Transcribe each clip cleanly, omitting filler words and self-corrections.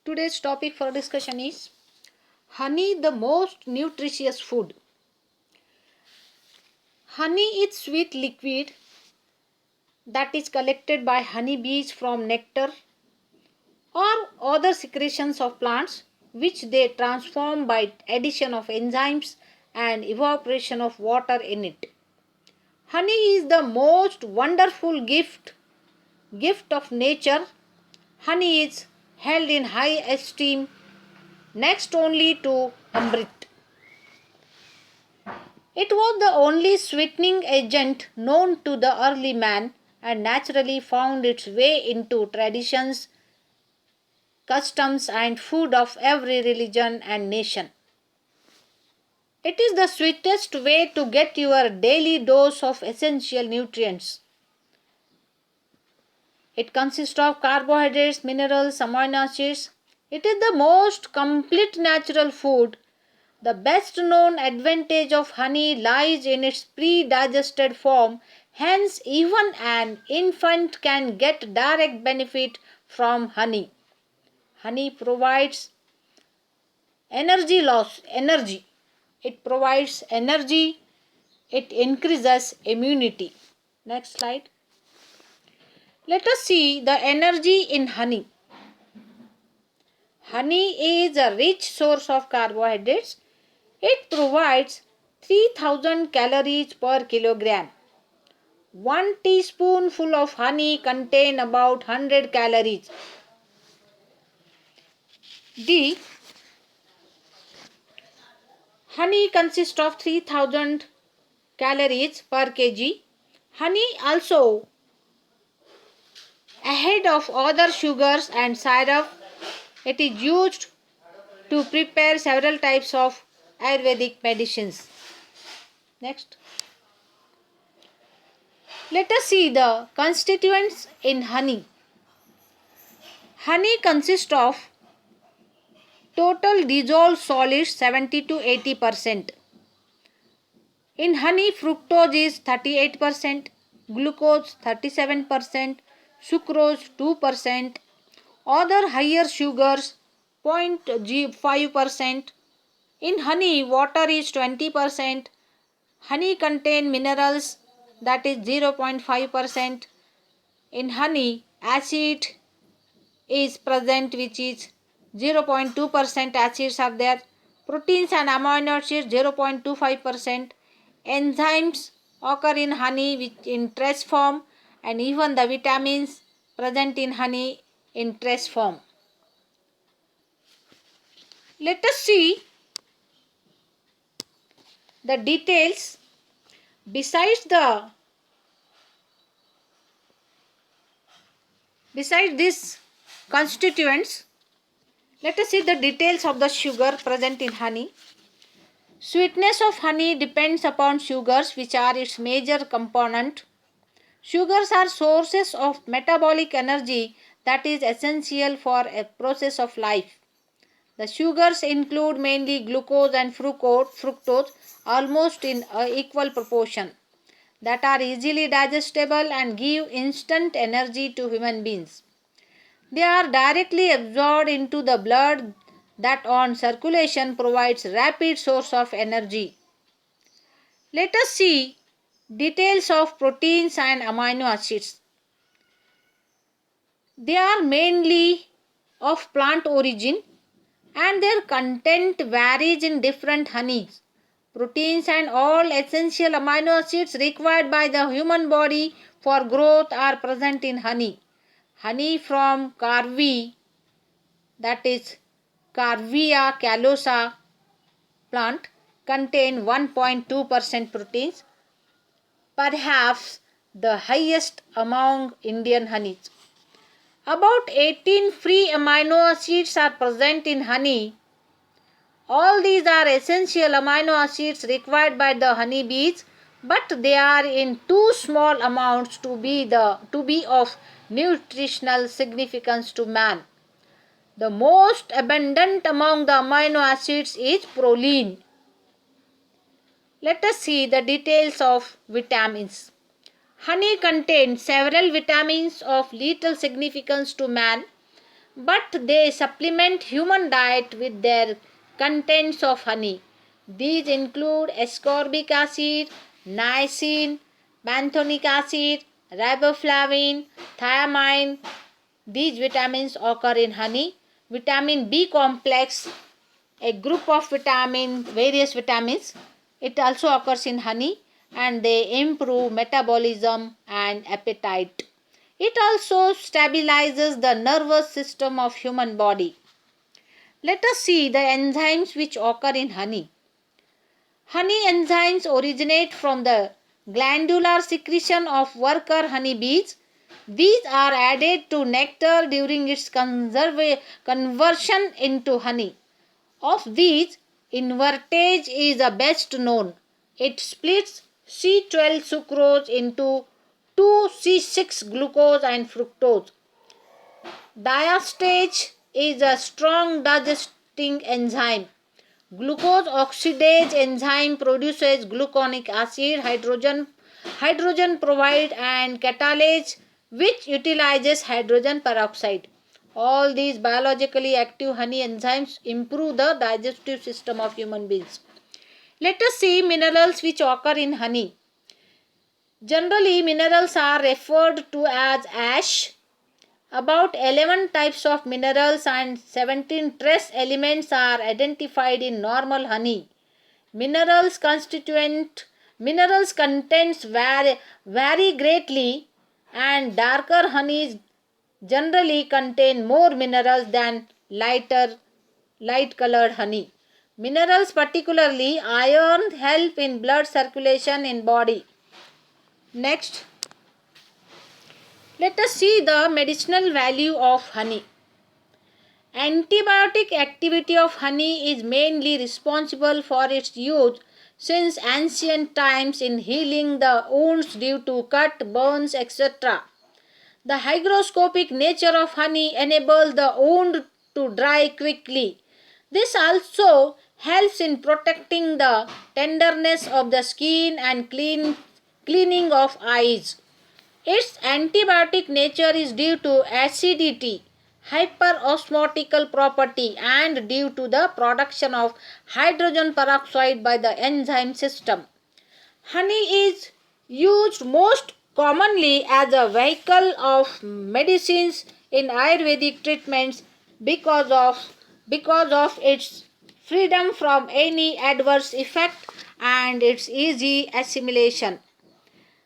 Today's topic for discussion is honey, the most nutritious food. Honey is sweet liquid that is collected by honeybees from nectar or other secretions of plants, which they transform by addition of enzymes and evaporation of water in it. Honey is the most wonderful gift of nature. Honey is held in high esteem, next only to Amrit. It was the only sweetening agent known to the early man and naturally found its way into traditions, customs, and food of every religion and nation. It is the sweetest way to get your daily dose of essential nutrients. It consists of carbohydrates, minerals, amino acids. It is the most complete natural food. The best known advantage of honey lies in its pre-digested form. Hence, even an infant can get direct benefit from honey. Honey provides energy. It provides energy. It increases immunity. Next slide. Let us see the energy in honey. Honey is a rich source of carbohydrates. It provides 3000 calories per kilogram. 1 teaspoonful of honey contains about 100 calories. The honey consists of 3000 calories per kg. Honey also, ahead of other sugars and syrup, it is used to prepare several types of Ayurvedic medicines. Next. Let us see the constituents in honey. Honey consists of total dissolved solids 70 to 80%. In honey, fructose is 38%, glucose 37%, sucrose 2%, other higher sugars 0.5%. In honey, water is 20%. Honey contains minerals, that is 0.5%. In honey, acid is present, which is 0.2% acids are there. Proteins and amino acids 0.25%. Enzymes occur in honey which in trace form, and even the vitamins present in honey in trace form. Let us see the details. Besides these constituents, let us see the details of the sugar present in honey. Sweetness of honey depends upon sugars, which are its major component. Sugars are sources of metabolic energy that is essential for a process of life. The sugars include mainly glucose and fructose almost in equal proportion, that are easily digestible and give instant energy to human beings. They are directly absorbed into the blood that on circulation provides rapid source of energy. Let us see details of proteins and amino acids. They are mainly of plant origin and their content varies in different honeys. Proteins and all essential amino acids required by the human body for growth are present in honey. Honey from Carvea, that is Carvea calosa plant, contain 1.2% proteins, perhaps the highest among Indian honeys. About 18 free amino acids are present in honey. All these are essential amino acids required by the honeybees, but they are in too small amounts to be of nutritional significance to man. The most abundant among the amino acids is proline. Let us see the details of vitamins. Honey contains several vitamins of little significance to man, but they supplement human diet with their contents of honey. These include ascorbic acid, niacin, pantothenic acid, riboflavin, thiamine. These vitamins occur in honey. Vitamin B complex, a group of various vitamins, it also occurs in honey, and they improve metabolism and appetite. It also stabilizes the nervous system of human body. Let us see the enzymes which occur in honey. Honey enzymes originate from the glandular secretion of worker honeybees. These are added to nectar during its conversion into honey. Of these, invertase is the best known. It splits C12 sucrose into 2C6 glucose and fructose. Diastase is a strong digesting enzyme. Glucose oxidase enzyme produces gluconic acid, hydrogen provide and catalase which utilizes hydrogen peroxide. All these biologically active honey enzymes improve the digestive system of human beings. Let us see minerals which occur in honey. Generally, minerals are referred to as ash. About 11 types of minerals and 17 trace elements are identified in normal honey. Minerals contents vary greatly, and darker honeys generally contain more minerals than light colored honey. Minerals, particularly iron, help in blood circulation in body. Next, let us see the medicinal value of honey. Antibiotic activity of honey is mainly responsible for its use since ancient times in healing the wounds due to cut, burns, etc. The hygroscopic nature of honey enables the wound to dry quickly. This also helps in protecting the tenderness of the skin and cleaning of eyes. Its antibiotic nature is due to acidity, hyperosmotical property, and due to the production of hydrogen peroxide by the enzyme system. Honey is used most commonly as a vehicle of medicines in Ayurvedic treatments because of its freedom from any adverse effect and its easy assimilation.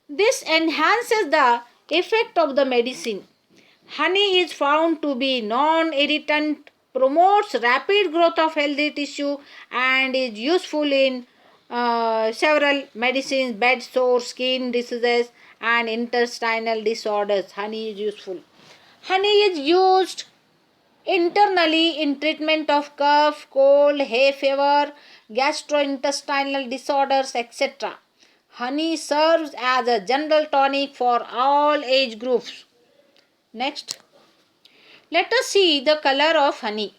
This enhances the effect of the medicine. Honey is found to be non-irritant, promotes rapid growth of healthy tissue, and is useful in several medicines, bed sores, skin diseases, and intestinal disorders. Honey is useful. Honey is used internally in treatment of cough, cold, hay fever, gastrointestinal disorders, etc. Honey serves as a general tonic for all age groups. Next, let us see the color of honey.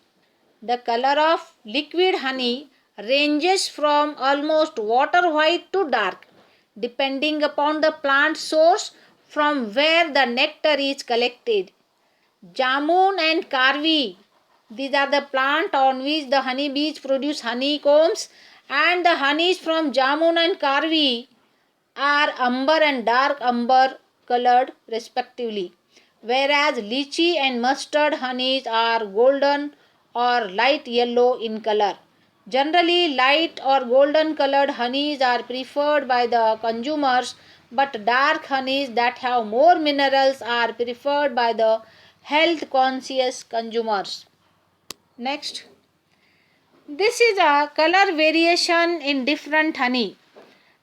The color of liquid honey ranges from almost water white to dark, depending upon the plant source from where the nectar is collected. Jamun and Karvi, these are the plant on which the honeybees produce honeycombs, and the honeys from Jamun and Karvi are amber and dark amber colored respectively, whereas lychee and mustard honeys are golden or light yellow in color. Generally, light or golden colored honeys are preferred by the consumers, but dark honeys that have more minerals are preferred by the health conscious consumers. Next, this is a color variation in different honey.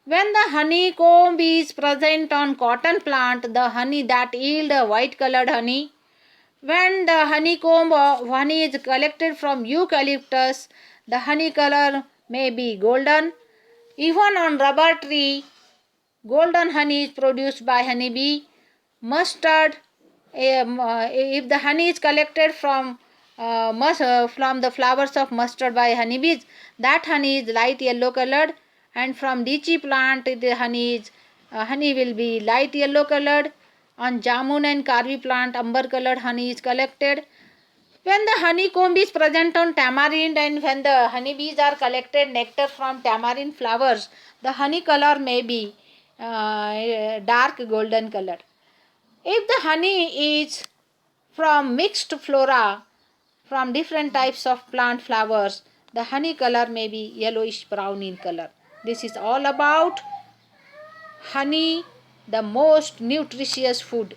When the honeycomb is present on cotton plant, the honey that yield a white colored honey. When the honeycomb of honey is collected from eucalyptus, the honey color may be golden. Even on rubber tree, golden honey is produced by honeybee. Mustard, if the honey is collected from the flowers of mustard by honeybees, that honey is light yellow colored, and from lychee plant the honey will be light yellow colored. On jamun and karvi plant amber colored honey is collected. When the honeycomb is present on tamarind and when the honeybees are collected nectar from tamarind flowers, the honey color may be dark golden color. If the honey is from mixed flora from different types of plant flowers, the honey color may be yellowish brown in color. This is all about honey, the most nutritious food.